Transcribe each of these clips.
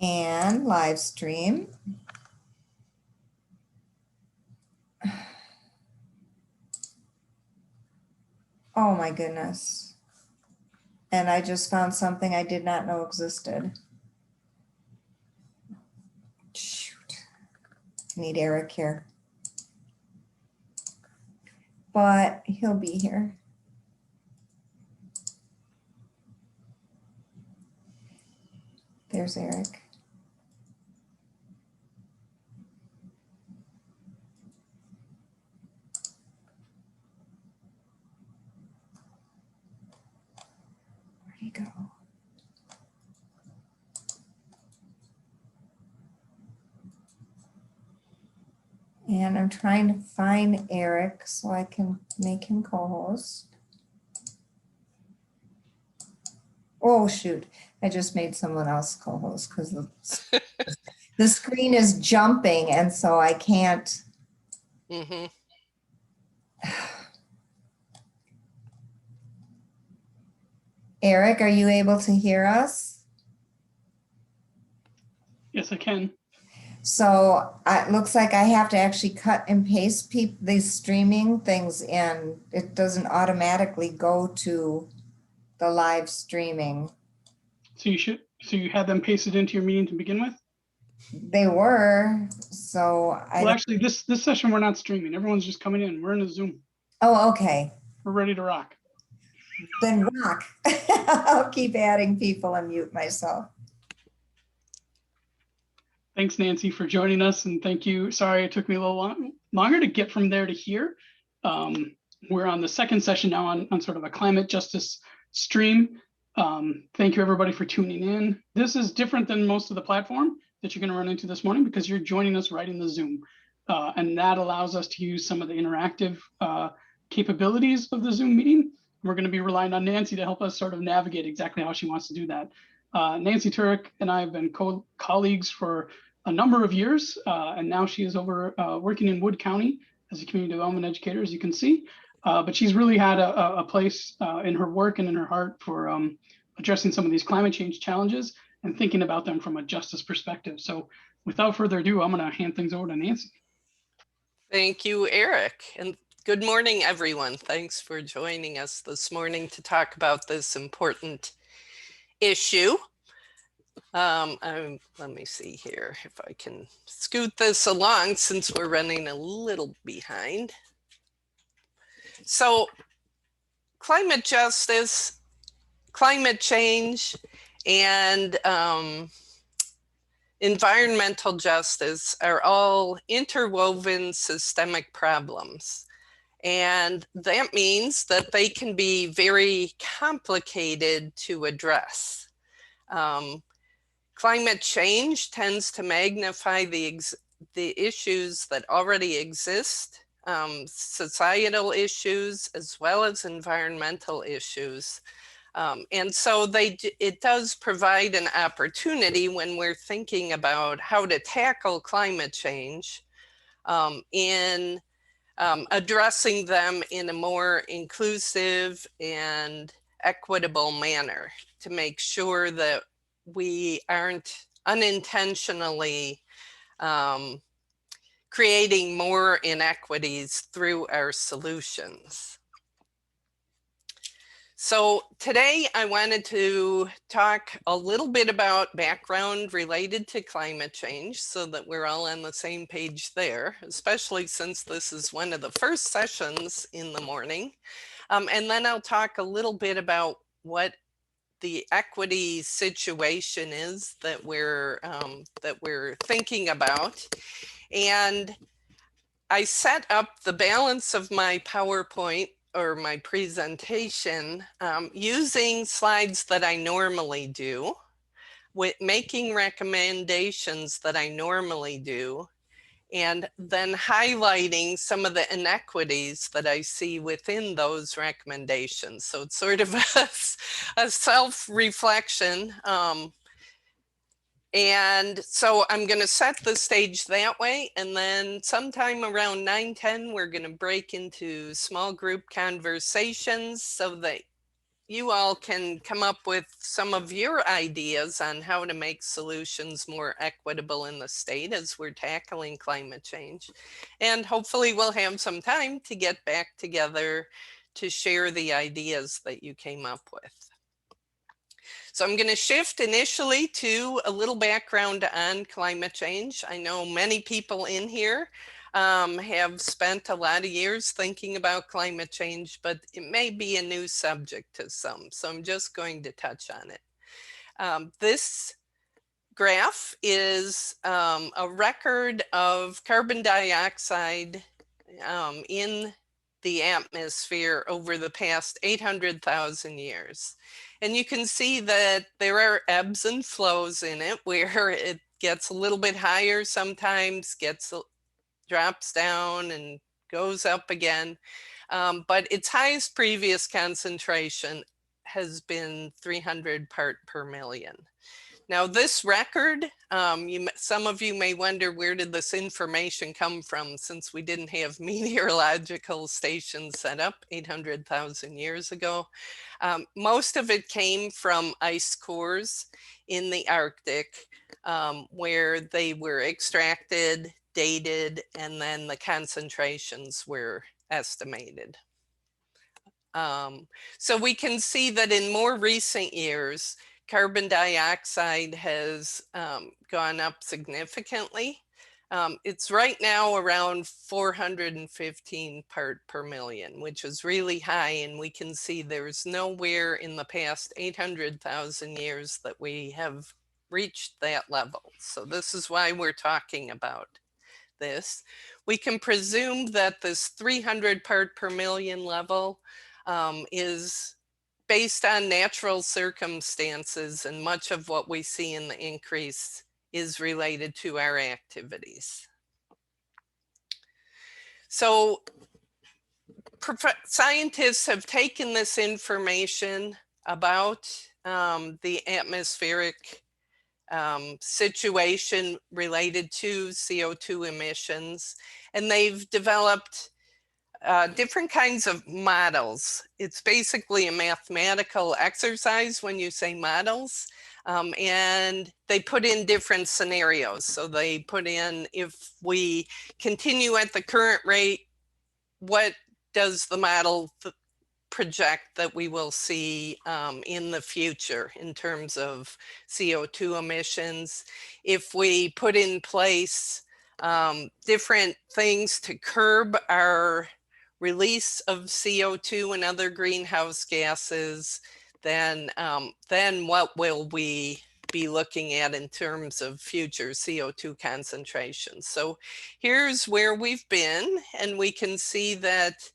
and live stream. Oh my goodness. And I just found something I did not know existed. Shoot. I need Eric here. But he'll be here. There's Eric. Where'd he go? And I'm trying to find Eric so I can make him co-host. Oh, shoot. I just made someone else co-host because the screen is jumping and so I can't. Mm-hmm. Eric, are you able to hear us? Yes, I can. So it looks like I have to actually cut and paste these streaming things in. It doesn't automatically go to the live streaming. So you had them pasted into your meeting to begin with? They were, so Well, actually, this session we're not streaming. Everyone's just coming in. We're in a Zoom. Oh, okay. We're ready to rock. Then rock. I'll keep adding people and mute myself. Thanks, Nancy, for joining us, and thank you. Sorry, it took me a little longer to get from there to here. We're on the second session now on sort of a climate justice stream. Thank you, everybody, for tuning in. This is different than most of the platform that you're going to run into this morning because you're joining us right in the Zoom. And that allows us to use some of the interactive capabilities of the Zoom meeting. We're going to be relying on Nancy to help us sort of navigate exactly how she wants to do that. Nancy Turyk and I have been colleagues for a number of years, and now she is over working in Wood County as a community development educator, as you can see. But she's really had a place in her work and in her heart for addressing some of these climate change challenges and thinking about them from a justice perspective. So without further ado, I'm going to hand things over to Nancy. Thank you, Eric. And good morning, everyone. Thanks for joining us this morning to talk about this important issue. Let me see here if I can scoot this along since we're running a little behind. So climate justice, climate change, and environmental justice are all interwoven systemic problems. And that means that they can be very complicated to address. Climate change tends to magnify the issues that already exist, societal issues as well as environmental issues. And so it does provide an opportunity when we're thinking about how to tackle climate change in addressing them in a more inclusive and equitable manner to make sure that we aren't unintentionally creating more inequities through our solutions. So today I wanted to talk a little bit about background related to climate change so that we're all on the same page there, especially since this is one of the first sessions in the morning. And then I'll talk a little bit about what the equity situation is that we're thinking about. And I set up the balance of my PowerPoint or my presentation using slides that I normally do, with making recommendations that I normally do, and then highlighting some of the inequities that I see within those recommendations. So it's sort of a self-reflection. And so I'm going to set the stage that way. And then sometime around 9:10, we're going to break into small group conversations so that you all can come up with some of your ideas on how to make solutions more equitable in the state as we're tackling climate change. And hopefully we'll have some time to get back together to share the ideas that you came up with. So I'm going to shift initially to a little background on climate change. I know many people in here have spent a lot of years thinking about climate change, but it may be a new subject to some. So I'm just going to touch on it. This graph is a record of carbon dioxide in the atmosphere over the past 800,000 years. And you can see that there are ebbs and flows in it where it gets a little bit higher sometimes, drops down and goes up again. But its highest previous concentration has been 300 part per million. Now this record, some of you may wonder, where did this information come from, since we didn't have meteorological stations set up 800,000 years ago. Most of it came from ice cores in the Arctic, where they were extracted, dated, and then the concentrations were estimated. So we can see that in more recent years, carbon dioxide has gone up significantly. It's right now around 415 part per million, which is really high. And we can see there's nowhere in the past 800,000 years that we have reached that level. So this is why we're talking about this. We can presume that this 300 part per million level is based on natural circumstances, and much of what we see in the increase is related to our activities. So scientists have taken this information about the atmospheric situation related to CO2 emissions, and they've developed different kinds of models. It's basically a mathematical exercise when you say models, and they put in different scenarios. So they put in, if we continue at the current rate, what does the model project that we will see in the future in terms of CO2 emissions? If we put in place different things to curb our release of CO2 and other greenhouse gases, then what will we be looking at in terms of future CO2 concentrations? So here's where we've been, and we can see that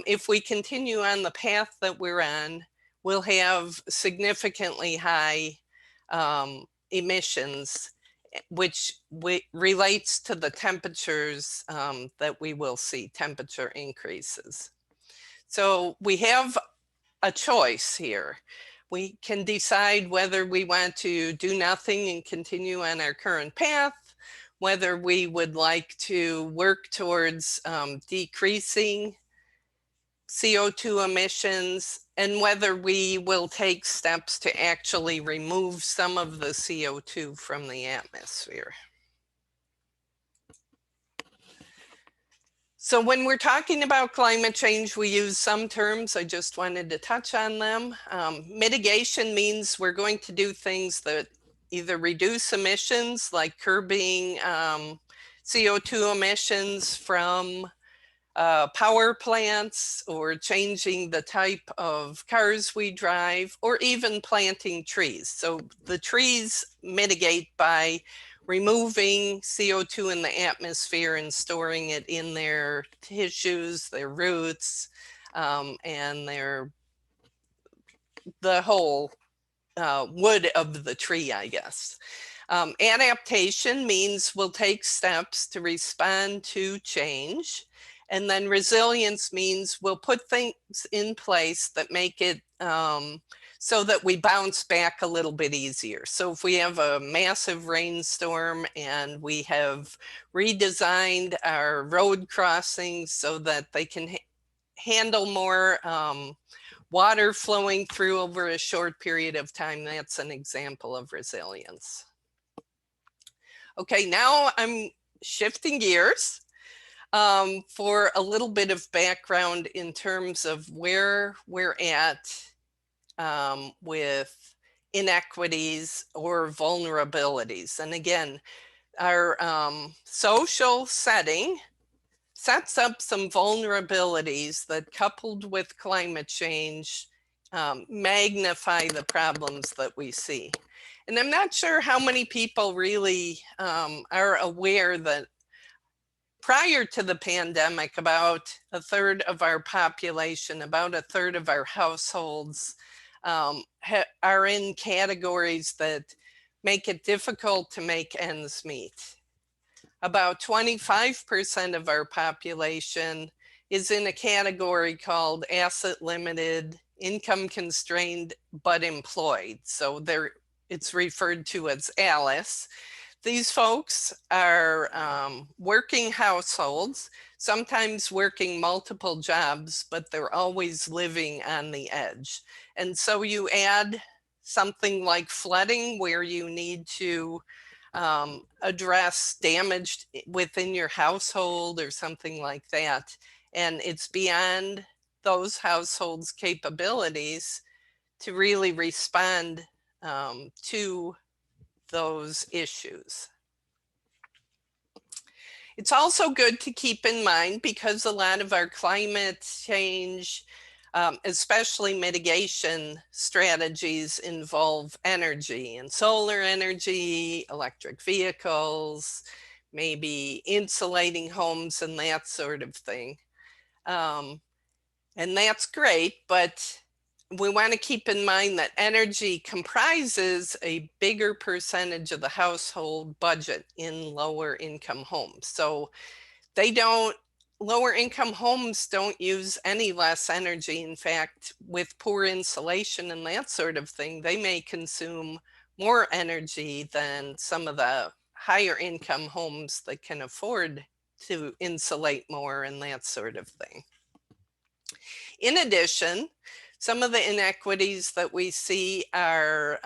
if we continue on the path that we're on, we'll have significantly high emissions, which relates to the temperatures that we will see, temperature increases. So we have a choice here. We can decide whether we want to do nothing and continue on our current path, whether we would like to work towards decreasing CO2 emissions, and whether we will take steps to actually remove some of the CO2 from the atmosphere. So when we're talking about climate change, we use some terms. I just wanted to touch on them. Mitigation means we're going to do things that either reduce emissions, like curbing CO2 emissions from power plants, or changing the type of cars we drive, or even planting trees. So the trees mitigate by removing CO2 in the atmosphere and storing it in their tissues, their roots, and the whole wood of the tree, I guess. Adaptation means we'll take steps to respond to change. And then resilience means we'll put things in place that make it so that we bounce back a little bit easier. So if we have a massive rainstorm and we have redesigned our road crossings so that they can handle more water flowing through over a short period of time. That's an example of resilience. Okay, now I'm shifting gears for a little bit of background in terms of where we're at with inequities or vulnerabilities. And again, our social setting sets up some vulnerabilities that, coupled with climate change, magnify the problems that we see. And I'm not sure how many people really are aware that prior to the pandemic, about a third of our population, about a third of our households are in categories that make it difficult to make ends meet. About 25% of our population is in a category called asset limited, income constrained, but employed. So it's referred to as ALICE. These folks are working households, sometimes working multiple jobs, but they're always living on the edge. And so you add something like flooding, where you need to address damage within your household or something like that. And it's beyond those households' capabilities to really respond to those issues. It's also good to keep in mind, because a lot of our climate change, especially mitigation strategies, involve energy and solar energy, electric vehicles, maybe insulating homes and that sort of thing. And that's great, but we want to keep in mind that energy comprises a bigger percentage of the household budget in lower income homes. So lower income homes don't use any less energy. In fact, with poor insulation and that sort of thing, they may consume more energy than some of the higher income homes that can afford to insulate more and that sort of thing. In addition, some of the inequities that we see are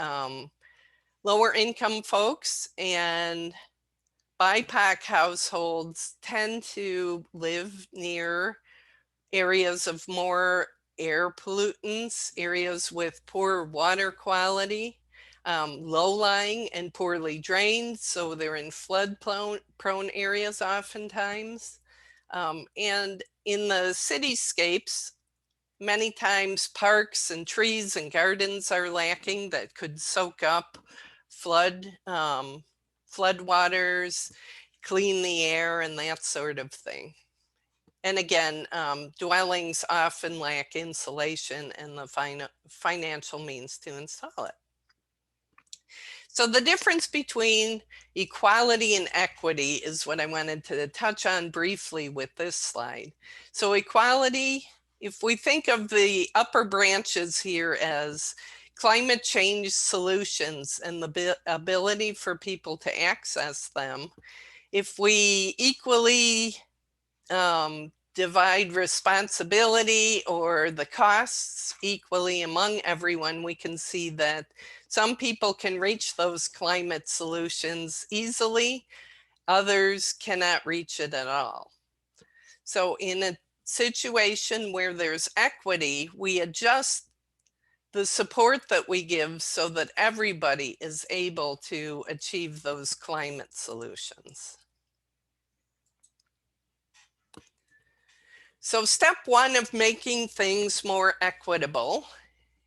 lower income folks and BIPOC households tend to live near areas of more air pollutants, areas with poor water quality, low-lying and poorly drained, so they're in flood-prone areas oftentimes. And in the cityscapes, many times parks and trees and gardens are lacking that could soak up floodwaters, clean the air, and that sort of thing. And again, dwellings often lack insulation and the financial means to install it. So the difference between equality and equity is what I wanted to touch on briefly with this slide. So equality, if we think of the upper branches here as climate change solutions and the ability for people to access them, if we equally divide responsibility or the costs equally among everyone, we can see that some people can reach those climate solutions easily, others cannot reach it at all. So in a situation where there's equity, we adjust the support that we give so that everybody is able to achieve those climate solutions. So step one of making things more equitable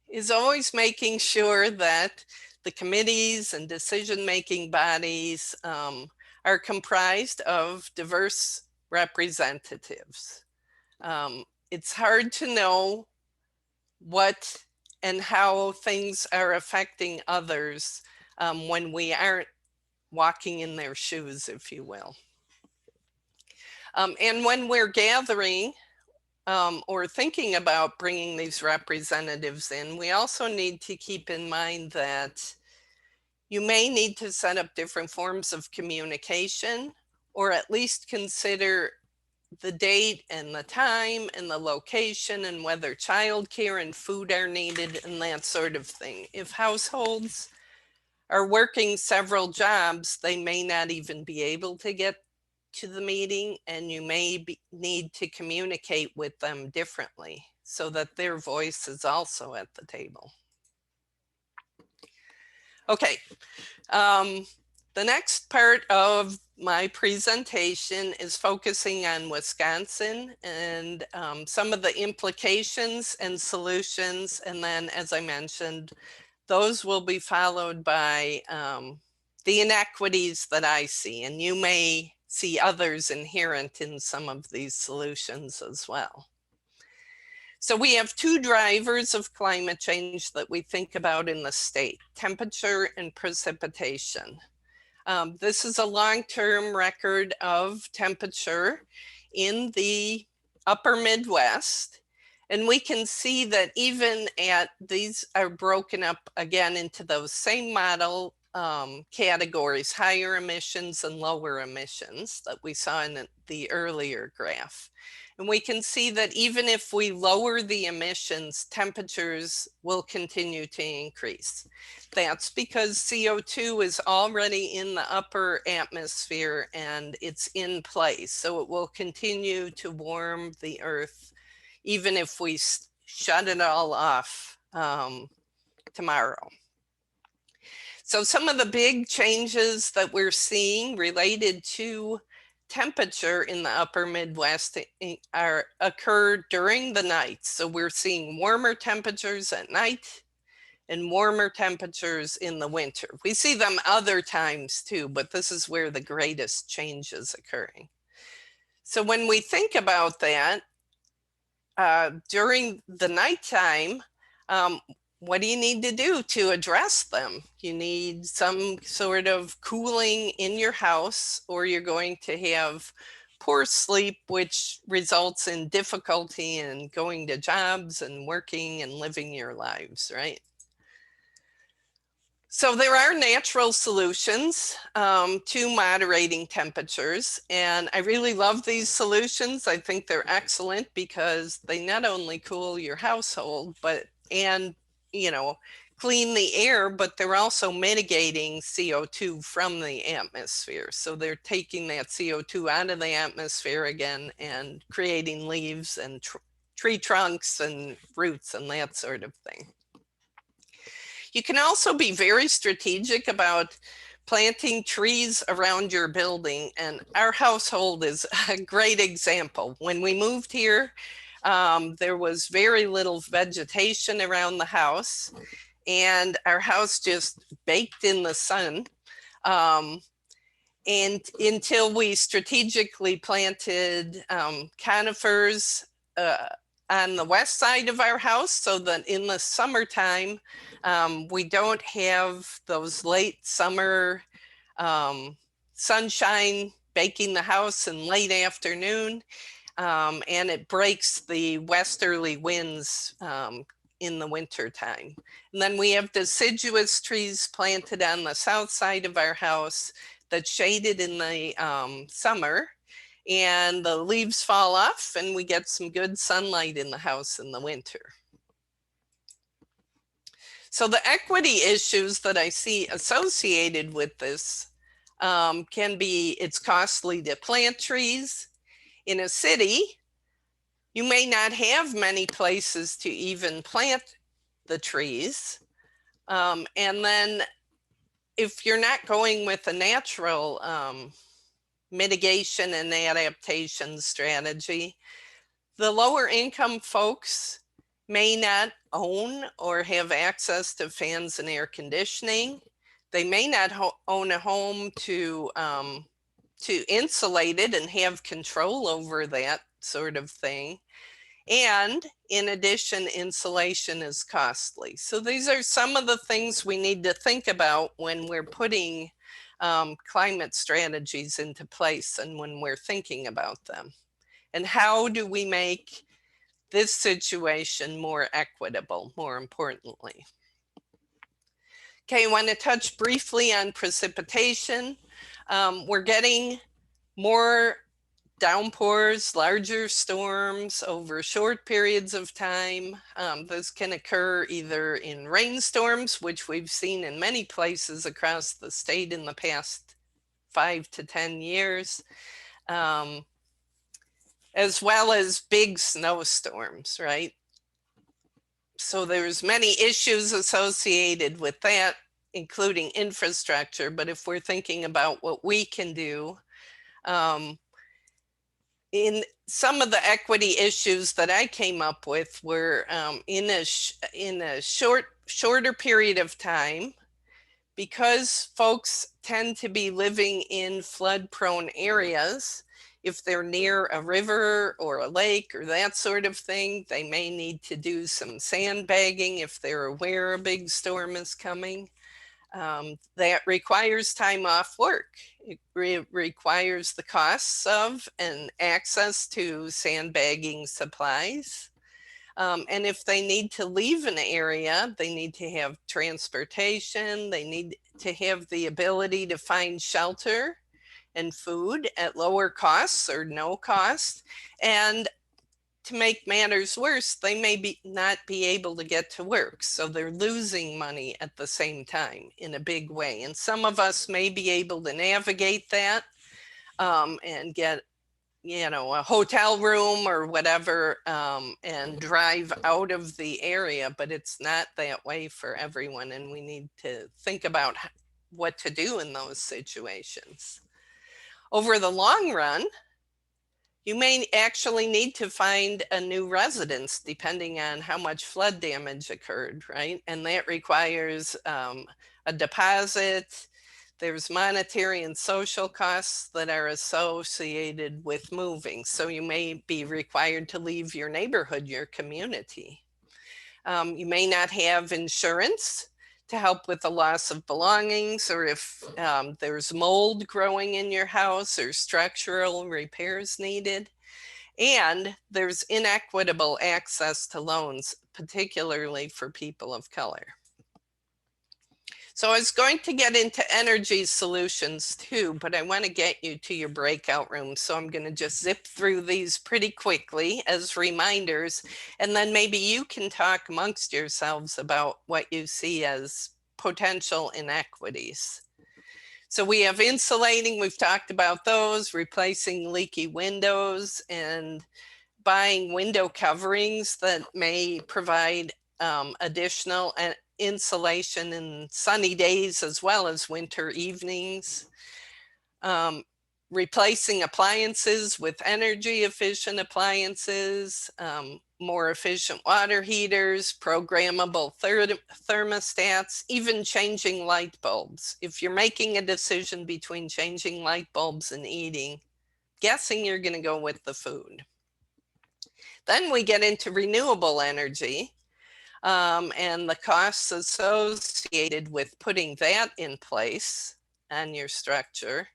is always making sure that the committees and decision-making bodies are comprised of diverse representatives. It's hard to know what and how things are affecting others when we aren't walking in their shoes, if you will. And when we're gathering or thinking about bringing these representatives in, we also need to keep in mind that you may need to set up different forms of communication, or at least consider the date and the time and the location and whether childcare and food are needed and that sort of thing. If households are working several jobs, they may not even be able to get to the meeting, and you may need to communicate with them differently so that their voice is also at the table. Okay, the next part of my presentation is focusing on Wisconsin and some of the implications and solutions. And then, as I mentioned, those will be followed by the inequities that I see. And you may see others inherent in some of these solutions as well. So we have two drivers of climate change that we think about in the state: temperature and precipitation. This is a long-term record of temperature in the upper Midwest. And we can see that even at, these are broken up again into those same model categories: higher emissions and lower emissions that we saw in the earlier graph. And we can see that even if we lower the emissions, temperatures will continue to increase. That's because CO2 is already in the upper atmosphere and it's in place. So it will continue to warm the earth even if we shut it all off tomorrow. So some of the big changes that we're seeing related to temperature in the upper Midwest occur during the night. So we're seeing warmer temperatures at night and warmer temperatures in the winter. We see them other times too, but this is where the greatest change is occurring. So when we think about that, during the nighttime, what do you need to do to address them? You need some sort of cooling in your house, or you're going to have poor sleep, which results in difficulty in going to jobs and working and living your lives, right? So there are natural solutions to moderating temperatures, and I really love these solutions. I think they're excellent because they not only cool your household, and clean the air, but they're also mitigating CO2 from the atmosphere. So they're taking that CO2 out of the atmosphere again and creating leaves and tree trunks and roots and that sort of thing. You can also be very strategic about planting trees around your building, and our household is a great example. When we moved here, there was very little vegetation around the house, and our house just baked in the sun. And until we strategically planted conifers on the west side of our house, so that in the summertime, we don't have those late summer sunshine baking the house in late afternoon, and it breaks the westerly winds in the winter time. And then we have deciduous trees planted on the south side of our house that's shaded in the summer, and the leaves fall off and we get some good sunlight in the house in the winter. So the equity issues that I see associated with this can be, it's costly to plant trees. In a city, you may not have many places to even plant the trees. And then if you're not going with a natural mitigation and adaptation strategy, the lower income folks may not own or have access to fans and air conditioning. They may not own a home to insulate it and have control over that sort of thing. And in addition, insulation is costly. So these are some of the things we need to think about when we're putting climate strategies into place and when we're thinking about them. And how do we make this situation more equitable, more importantly? Okay, I want to touch briefly on precipitation. We're getting more downpours, larger storms over short periods of time. This can occur either in rainstorms, which we've seen in many places across the state in the past 5 to 10 years, as well as big snowstorms, right? So there's many issues associated with that, including infrastructure. But if we're thinking about what we can do, in some of the equity issues that I came up with were in a shorter period of time, because folks tend to be living in flood-prone areas. If they're near a river or a lake or that sort of thing, they may need to do some sandbagging if they're aware a big storm is coming. That requires time off work. It requires the costs of and access to sandbagging supplies. And if they need to leave an area, they need to have transportation. They need to have the ability to find shelter and food at lower costs or no cost. And to make matters worse, they may not be able to get to work. So they're losing money at the same time in a big way. And some of us may be able to navigate that and get, a hotel room or whatever, and drive out of the area, but it's not that way for everyone. And we need to think about what to do in those situations. Over the long run, you may actually need to find a new residence depending on how much flood damage occurred, right? And that requires a deposit. There's monetary and social costs that are associated with moving. So you may be required to leave your neighborhood, your community. You may not have insurance to help with the loss of belongings, or if there's mold growing in your house or structural repairs needed. And there's inequitable access to loans, particularly for people of color. So I was going to get into energy solutions too, but I want to get you to your breakout room. So I'm going to just zip through these pretty quickly as reminders, and then maybe you can talk amongst yourselves about what you see as potential inequities. So we have insulating, we've talked about those, replacing leaky windows and buying window coverings that may provide additional insulation in sunny days as well as winter evenings. Replacing appliances with energy efficient appliances, more efficient water heaters, programmable thermostats, even changing light bulbs. If you're making a decision between changing light bulbs and eating, guessing you're going to go with the food. Then we get into renewable energy. And the costs associated with putting that in place on your structure.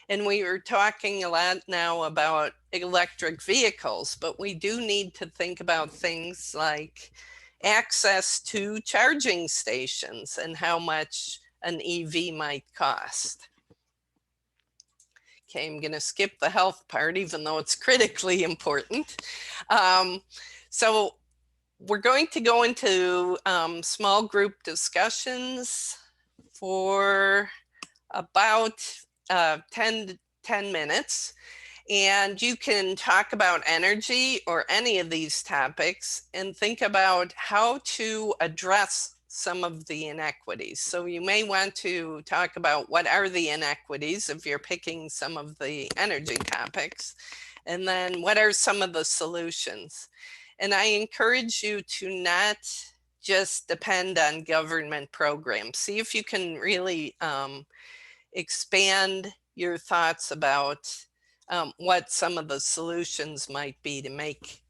And we were talking a lot now about electric vehicles, but we do need to think about things like access to charging stations and how much an EV might cost. Okay, I'm going to skip the health part, even though it's critically important. So we're going to go into small group discussions for about 10 minutes. And you can talk about energy or any of these topics and think about how to address some of the inequities. So you may want to talk about what are the inequities if you're picking some of the energy topics, and then what are some of the solutions. And I encourage you to not just depend on government programs. See if you can really expand your thoughts about what some of the solutions might be to make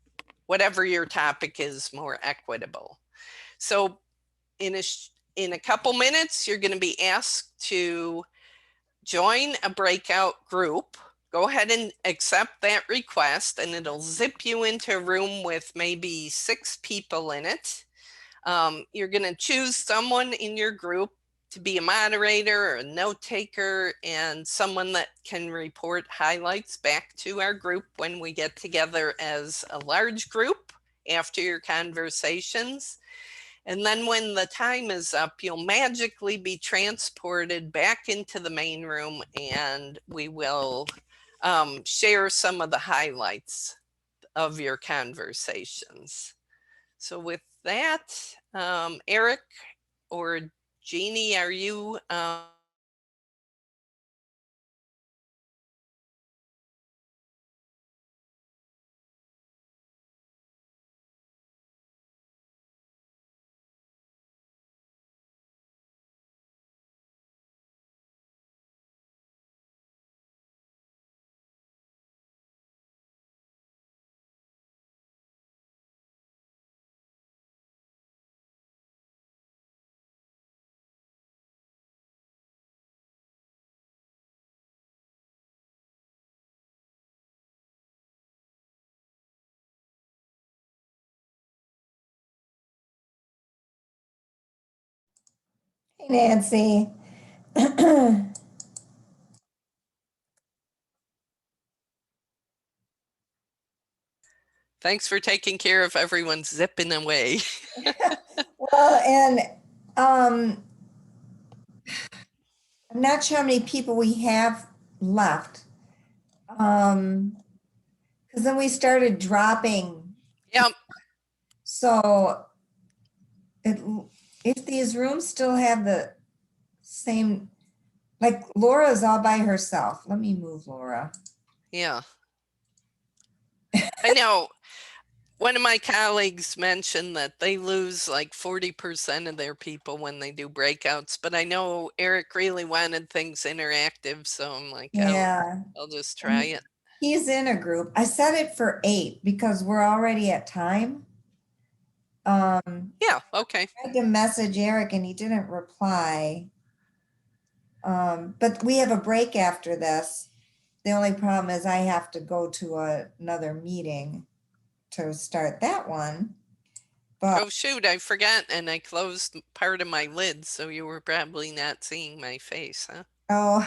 whatever your topic is more equitable. So in a couple minutes, you're going to be asked to join a breakout group. Go ahead and accept that request, and it'll zip you into a room with maybe 6 people in it. You're going to choose someone in your group to be a moderator or a note taker and someone that can report highlights back to our group when we get together as a large group after your conversations. And then when the time is up, you'll magically be transported back into the main room and we will share some of the highlights of your conversations. So with that, Eric or Jeannie, are you Hey, Nancy. Thanks for taking care of everyone zipping away. Well, and I'm not sure how many people we have left. Because then we started dropping. Yep. So if these rooms still have the same, like Laura's all by herself. Let me move Laura. Yeah. I know. One of my colleagues mentioned that they lose like 40% of their people when they do breakouts, but I know Eric really wanted things interactive, so I'm like, Yeah. I'll just try it. He's in a group. I set it for 8 because we're already at time. Yeah, okay. I tried to message Eric and he didn't reply. But we have a break after this. The only problem is I have to go to another meeting to start that one. But Oh shoot, I forgot and I closed part of my lid, so you were probably not seeing my face, huh? oh,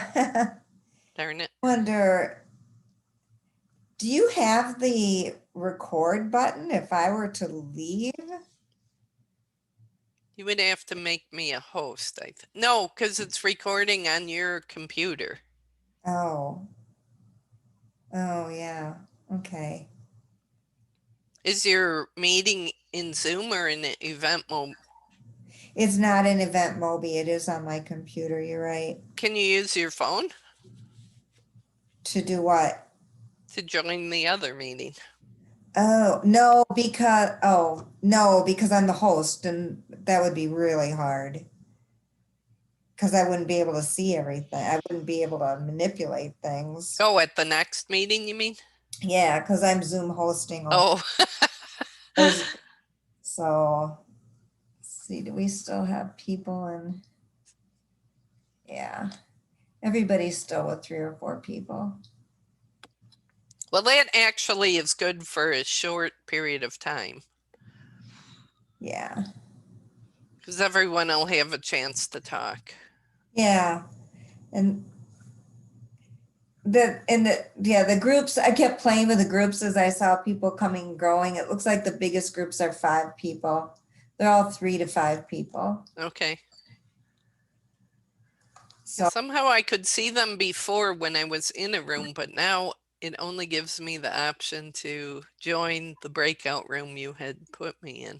Darn it. wonder, do you have the record button if I were to leave? You would have to make me a host, I think. No, because it's recording on your computer. Oh. Oh, yeah. Okay. Is your meeting in Zoom or in event mode? It's not an event Mobi. It is on my computer. You're right. Can you use your phone To do what? to join the other meeting? Oh, no, because I'm the host and that would be really hard. Because I wouldn't be able to see everything. I wouldn't be able to manipulate things. Oh, at the next meeting, you mean? Yeah, because I'm Zoom hosting. Oh, So, let's see, do we still have people in? Yeah, everybody's still with 3 or 4 people. well, that actually is good for a short period of time Yeah. because everyone will have a chance to talk. Yeah. And the groups, I kept playing with the groups as I saw people coming and growing. It looks like the biggest groups are 5 people. They're all 3 to 5 people. Okay. So Somehow I could see them before when I was in a room, but now it only gives me the option to join the breakout room you had put me in.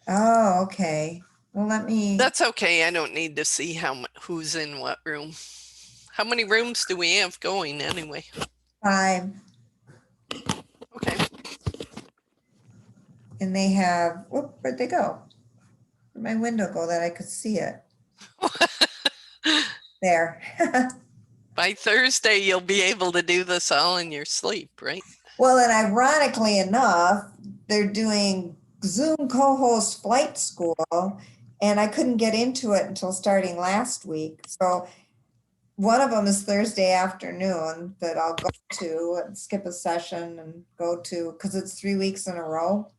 oh, okay. Well, let me. That's okay. I don't need to see who's in what room. How many rooms do we have going anyway? 5. Okay. And they have, whoop, where'd they go? Where'd my window go that I could see it? There. By Thursday, you'll be able to do this all in your sleep, right? Well, and ironically enough, they're doing Zoom co-host flight school, and I couldn't get into it until starting last week. So one of them is Thursday afternoon that I'll go to and skip a session and go to, because it's 3 weeks in a row.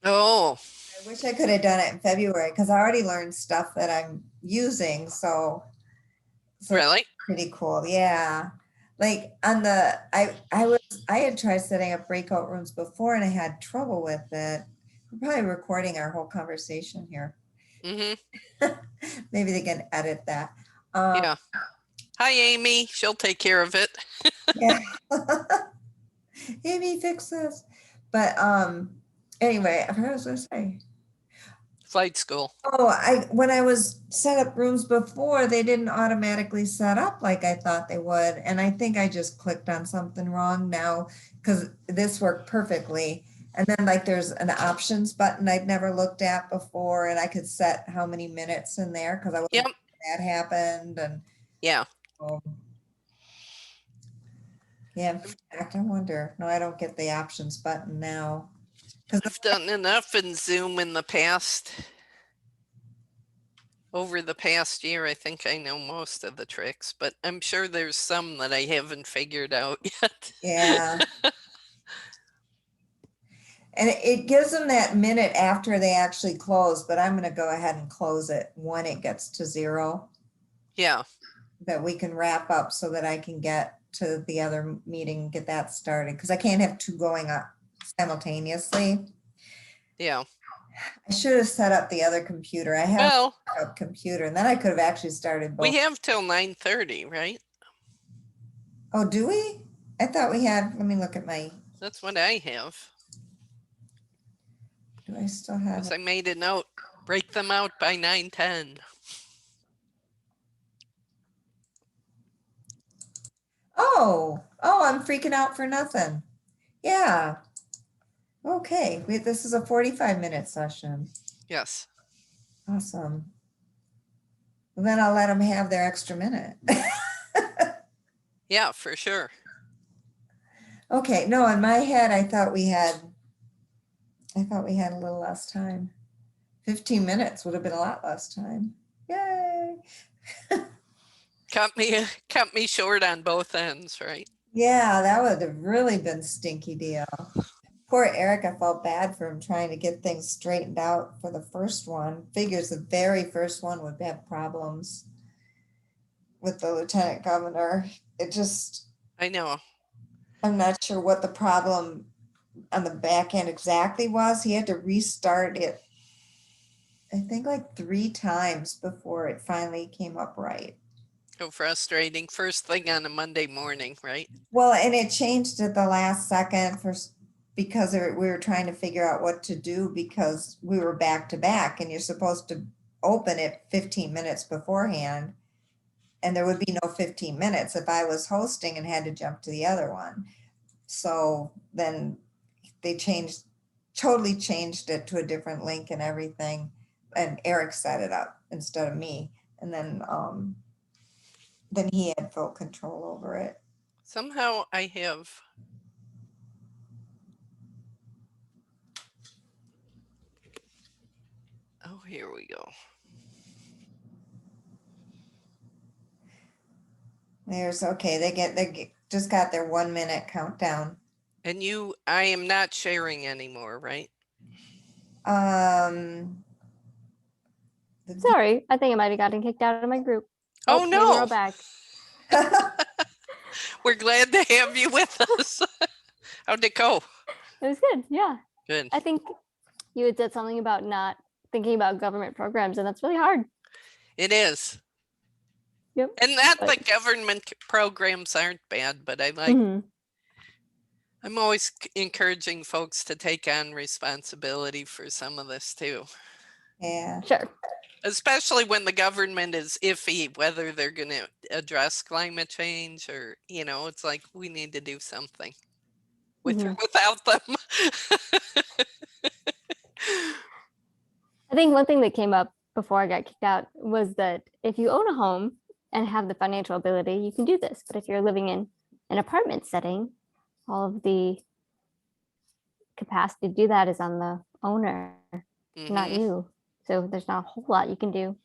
Oh, I wish I could have done it in February because I already learned stuff that I'm using. So Really? pretty cool. Yeah. Like on I had tried setting up breakout rooms before and I had trouble with it. We're probably recording our whole conversation here. Mm-hmm. Maybe they can edit that. Yeah. Hi, Amy. She'll take care of it. Yeah. Amy, fix this. But anyway, I forgot what I was gonna say. Flight school. Oh, when I was set up rooms before, they didn't automatically set up like I thought they would. And I think I just clicked on something wrong now because this worked perfectly. And then like there's an options button I'd never looked at before, and I could set how many minutes in there because I wasn't Yep. that happened. And Yeah. yeah, in fact, I wonder. No, I don't get the options button now. I've done enough in Zoom in the past. Over the past year, I think I know most of the tricks, but I'm sure there's some that I haven't figured out yet. Yeah. And it gives them that minute after they actually close, but I'm going to go ahead and close it when it gets to 0, Yeah. that we can wrap up so that I can get to the other meeting and get that started, because I can't have 2 going up simultaneously. Yeah. I should have set up the other computer. I have Well, a computer, and then I could have actually started both. we have till 9:30, right? Oh, do we? I thought we had, let me look at my, That's what I have. do I still have Because it? I made a note, break them out by 9:10. Oh, I'm freaking out for nothing. Yeah. Okay, this is a 45-minute session. Yes. Awesome. Well, then I'll let them have their extra minute. Yeah, for sure. Okay, no, in my head, I thought we had a little less time. 15 minutes would have been a lot less time. Yay. Cut me short on both ends, right? Yeah, that would have really been stinky deal. Poor Eric, I felt bad for him trying to get things straightened out for the first one. Figures the very first one would have problems with the lieutenant governor. It just, I know. I'm not sure what the problem on the back end exactly was. He had to restart it, I think like 3 times before it finally came up right. So frustrating. First thing on a Monday morning, right? Well, and it changed at the last second because we were trying to figure out what to do because we were back to back, and you're supposed to open it 15 minutes beforehand, and there would be no 15 minutes if I was hosting and had to jump to the other one. So then they totally changed it to a different link and everything, and Eric set it up instead of me, and then he had full control over it. Somehow I have. Oh, here we go. They just got their 1 minute countdown. And I am not sharing anymore, right? Sorry, I think I might have gotten kicked out of my group. Oh, maybe we're all no. back. We're glad to have you with us. How'd it go? It was good. Yeah. Good. I think you had said something about not thinking about government programs, and that's really hard. It is. Yep. And not But- that government programs aren't bad, but I like, I'm always encouraging folks to take on responsibility for some of this too. Yeah. Sure. Especially when the government is iffy, whether they're going to address climate change or, it's like we need to do something with or without them. I think one thing that came up before I got kicked out was that if you own a home and have the financial ability, you can do this. But if you're living in an apartment setting, all of the capacity to do that is on the owner, not you. So there's not a whole lot you can do.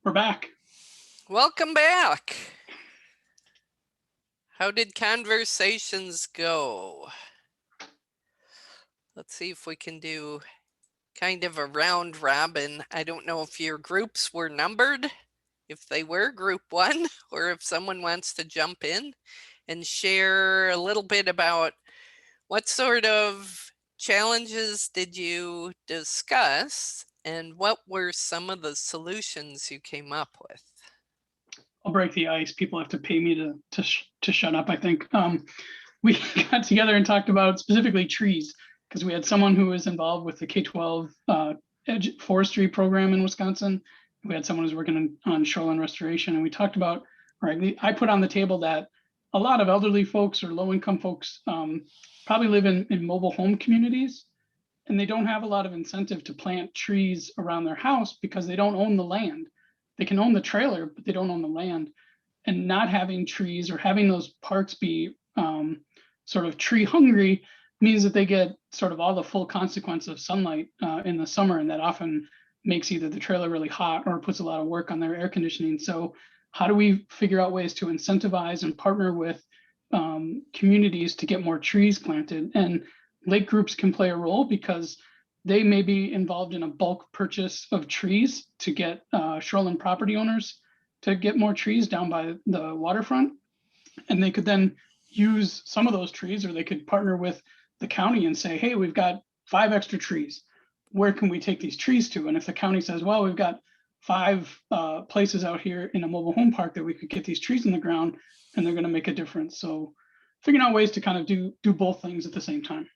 We're back. Welcome back. How did conversations go? Let's see if we can do kind of a round robin. I don't know if your groups were numbered, if they were group 1, or if someone wants to jump in and share a little bit about what sort of challenges did you discuss and what were some of the solutions you came up with? I'll break the ice. People have to pay me to shut up, I think. We got together and talked about specifically trees, because we had someone who was involved with the K-12 forestry program in Wisconsin. We had someone who's working on shoreline restoration, and we talked about, right, I put on the table that a lot of elderly folks or low-income folks probably live in mobile home communities, and they don't have a lot of incentive to plant trees around their house because they don't own the land. They can own the trailer, but they don't own the land. And not having trees or having those parks be sort of tree hungry means that they get sort of all the full consequence of sunlight in the summer, and that often makes either the trailer really hot or puts a lot of work on their air conditioning. So how do we figure out ways to incentivize and partner with communities to get more trees planted? And lake groups can play a role because they may be involved in a bulk purchase of trees to get shoreline property owners to get more trees down by the waterfront. And they could then use some of those trees, or they could partner with the county and say, hey, we've got 5 extra trees. Where can we take these trees to? And if the county says, well, we've got 5 places out here in a mobile home park that we could get these trees in the ground, and they're going to make a difference. So figuring out ways to kind of do both things at the same time.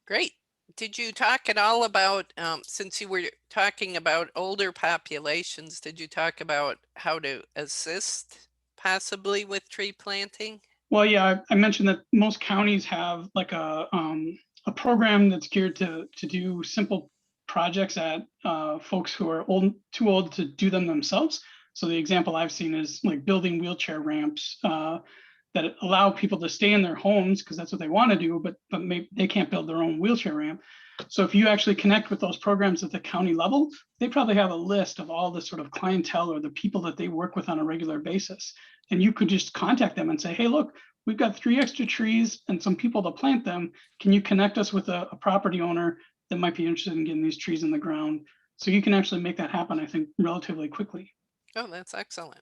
Great. Did you talk at all about, since you were talking about older populations, did you talk about how to assist possibly with tree planting? Well, yeah, I mentioned that most counties have like a program that's geared to do simple projects at folks who are too old to do them themselves. So the example I've seen is like building wheelchair ramps that allow people to stay in their homes because that's what they want to do, but maybe they can't build their own wheelchair ramp. So if you actually connect with those programs at the county level, they probably have a list of all the sort of clientele or the people that they work with on a regular basis. And you could just contact them and say, hey, look, we've got 3 extra trees and some people to plant them. Can you connect us with a property owner that might be interested in getting these trees in the ground? So you can actually make that happen, I think, relatively quickly. Oh, that's excellent.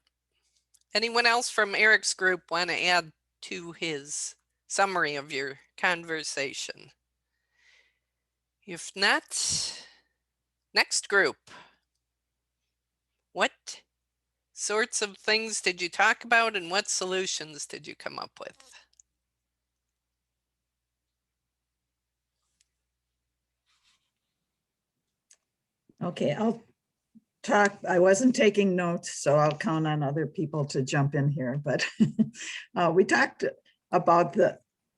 Anyone else from Eric's group want to add to his summary of your conversation? If not, next group. What sorts of things did you talk about and what solutions did you come up with? Okay, I'll talk. I wasn't taking notes, so I'll count on other people to jump in here. But we talked about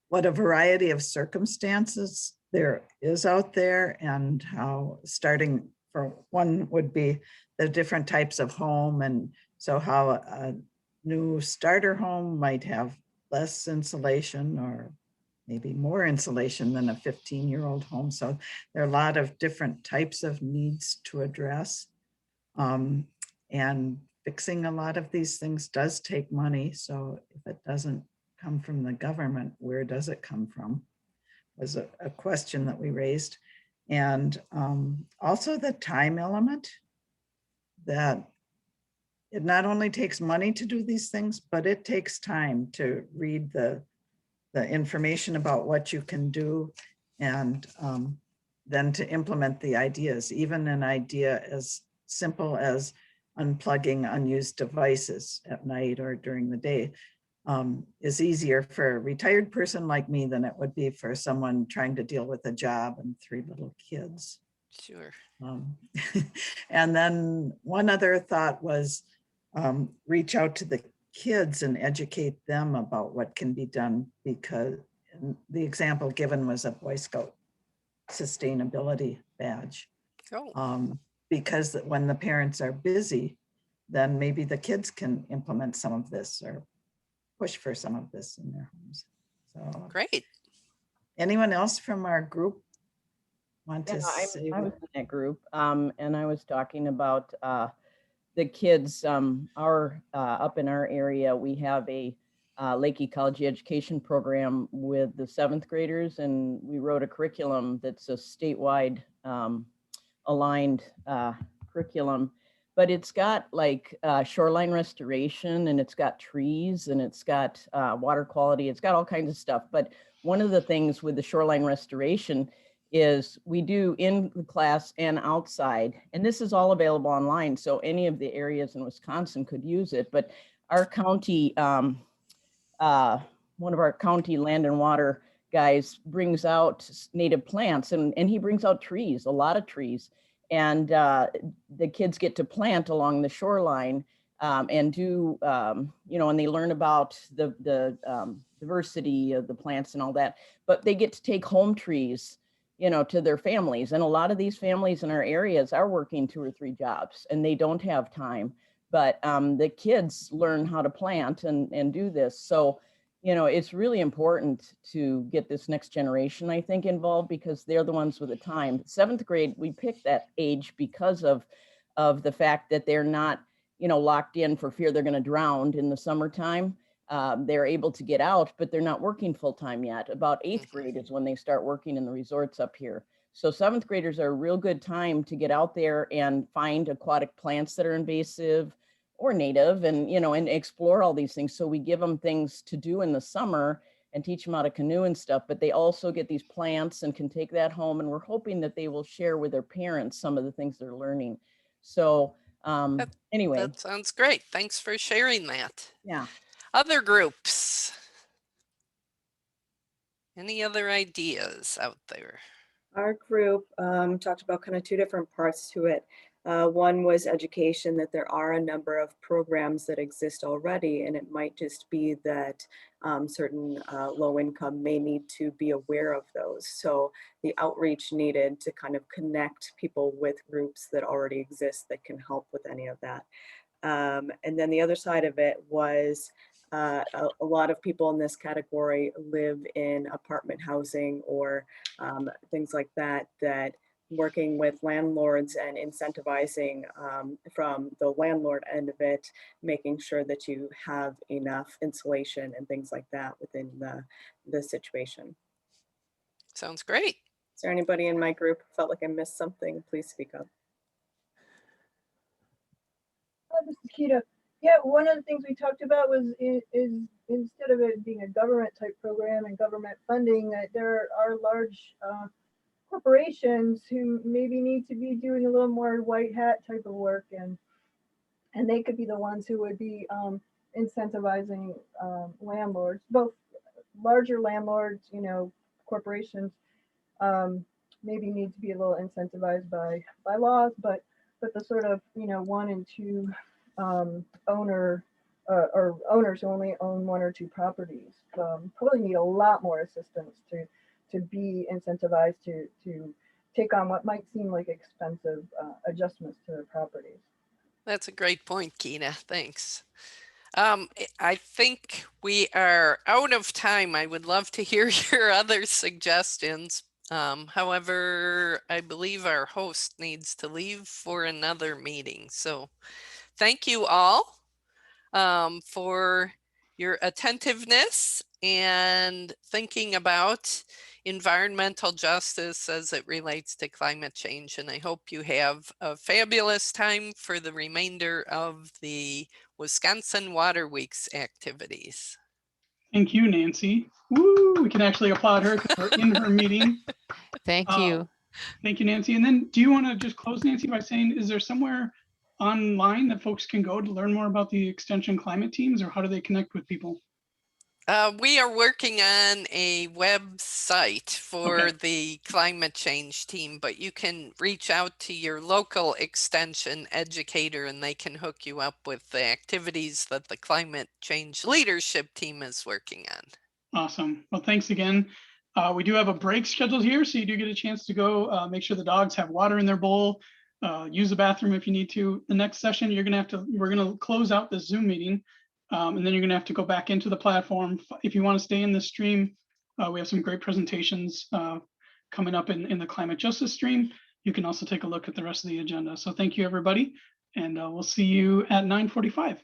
what a variety of circumstances there is out there, and how starting for one would be the different types of home, and so how a new starter home might have less insulation or maybe more insulation than a 15-year-old home. So there are a lot of different types of needs to address. And fixing a lot of these things does take money. So if it doesn't come from the government, where does it come from? Was a question that we raised. And also the time element, that it not only takes money to do these things, but it takes time to read the information about what you can do, and then to implement the ideas. Even an idea as simple as unplugging unused devices at night or during the day is easier for a retired person like me than it would be for someone trying to deal with a job and 3 little kids. Sure. And then one other thought was reach out to the kids and educate them about what can be done, because the example given was a Boy Scout sustainability badge. Oh. Because when the parents are busy, then maybe the kids can implement some of this or push for some of this in their homes. So Great. Anyone else from our group want to say? I was in that group, and I was talking about the kids. Up in our area, we have a Lake Ecology education program with the 7th graders, and we wrote a curriculum that's a statewide aligned curriculum, but it's got like shoreline restoration, and it's got trees, and it's got water quality. It's got all kinds of stuff. But one of the things with the shoreline restoration is we do in the class and outside, and this is all available online. So any of the areas in Wisconsin could use it. But our county, one of our county land and water guys brings out native plants, and he brings out trees, a lot of trees. And the kids get to plant along the shoreline and do, and they learn about the diversity of the plants and all that. But they get to take home trees, to their families. And a lot of these families in our areas are working 2 or 3 jobs, and they don't have time. But the kids learn how to plant and do this. So, it's really important to get this next generation, I think, involved, because they're the ones with the time. 7th grade, we picked that age because of the fact that they're not, locked in for fear they're going to drown in the summertime. They're able to get out, but they're not working full time yet. About 8th grade is when they start working in the resorts up here. So 7th graders are a real good time to get out there and find aquatic plants that are invasive or native, and and explore all these things. So we give them things to do in the summer and teach them how to canoe and stuff, but they also get these plants and can take that home. And we're hoping that they will share with their parents some of the things they're learning. So anyway. That sounds great. Thanks for sharing that. Yeah. Other groups? Any other ideas out there? Our group talked about kind of 2 different parts to it. One was education, that there are a number of programs that exist already, and it might just be that certain low income may need to be aware of those. So the outreach needed to kind of connect people with groups that already exist that can help with any of that. And then the other side of it was a lot of people in this category live in apartment housing or things like that, that working with landlords and incentivizing from the landlord end of it, making sure that you have enough insulation and things like that within the situation. Sounds great. Is there anybody in my group who felt like I missed something? Please speak up. This is Kita. Yeah, one of the things we talked about was is instead of it being a government type program and government funding, that there are large corporations who maybe need to be doing a little more white hat type of work, and they could be the ones who would be incentivizing landlords, both larger landlords, corporations maybe need to be a little incentivized by laws, but the sort of 1 and 2 owner or owners who only own 1 or 2 properties probably need a lot more assistance to be incentivized to take on what might seem like expensive adjustments to their properties. That's a great point, Keena. Thanks. I think we are out of time. I would love to hear your other suggestions. However, I believe our host needs to leave for another meeting. So thank you all for your attentiveness and thinking about environmental justice as it relates to climate change. And I hope you have a fabulous time for the remainder of the Wisconsin Water Week's activities. Thank you, Nancy. Woo, we can actually applaud her because we're in her meeting. Thank you. Thank you, Nancy. And then do you want to just close, Nancy, by saying, is there somewhere online that folks can go to learn more about the Extension climate teams, or how do they connect with people? We are working on a website for the climate change team, but you can reach out to your local extension educator and they can hook you up with the activities that the climate change leadership team is working on. Awesome. Well, thanks again. We do have a break scheduled here, so you do get a chance to go make sure the dogs have water in their bowl, use the bathroom if you need to. The next session, we're gonna close out the Zoom meeting. And then you're going to have to go back into the platform. If you want to stay in the stream, we have some great presentations coming up in the climate justice stream. You can also take a look at the rest of the agenda. So thank you, everybody. And we'll see you at 9:45.